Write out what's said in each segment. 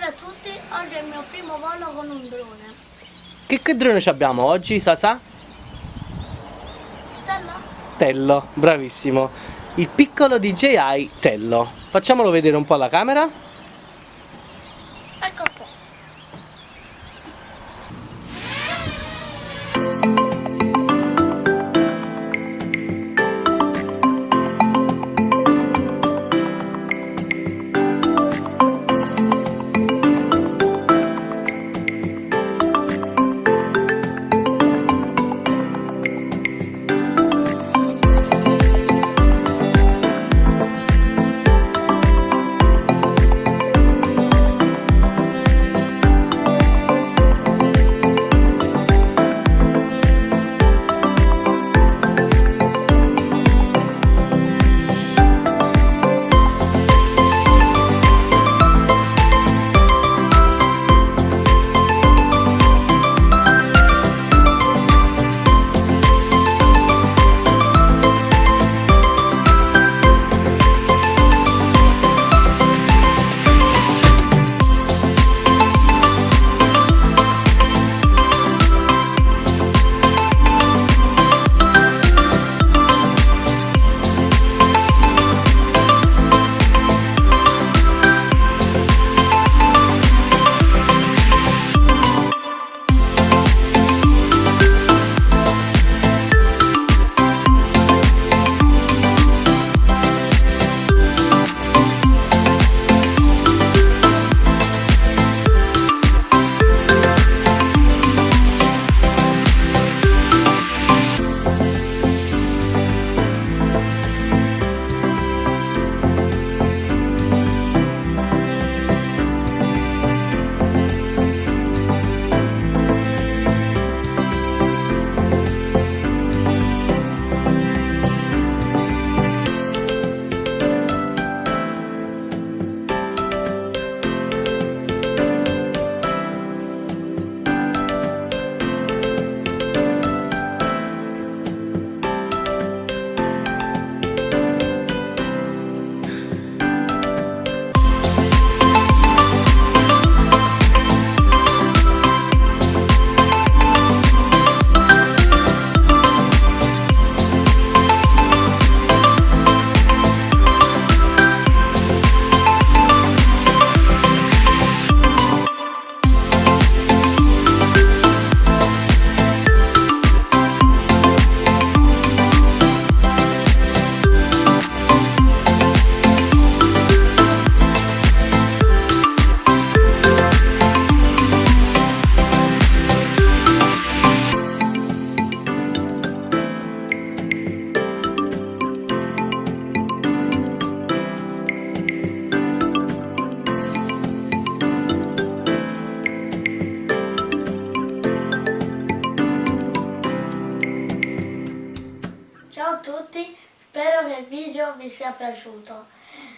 Salve a tutti, oggi è il mio primo volo con un drone. Che drone ci abbiamo oggi, Sasa? Tello? Tello, bravissimo. Il piccolo DJI Tello. Facciamolo vedere un po' alla camera. Ecco qua. Ciao a tutti, spero che il video vi sia piaciuto.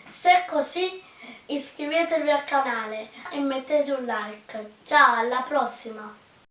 Se è così, iscrivetevi al canale e mettete un like. Ciao, alla prossima!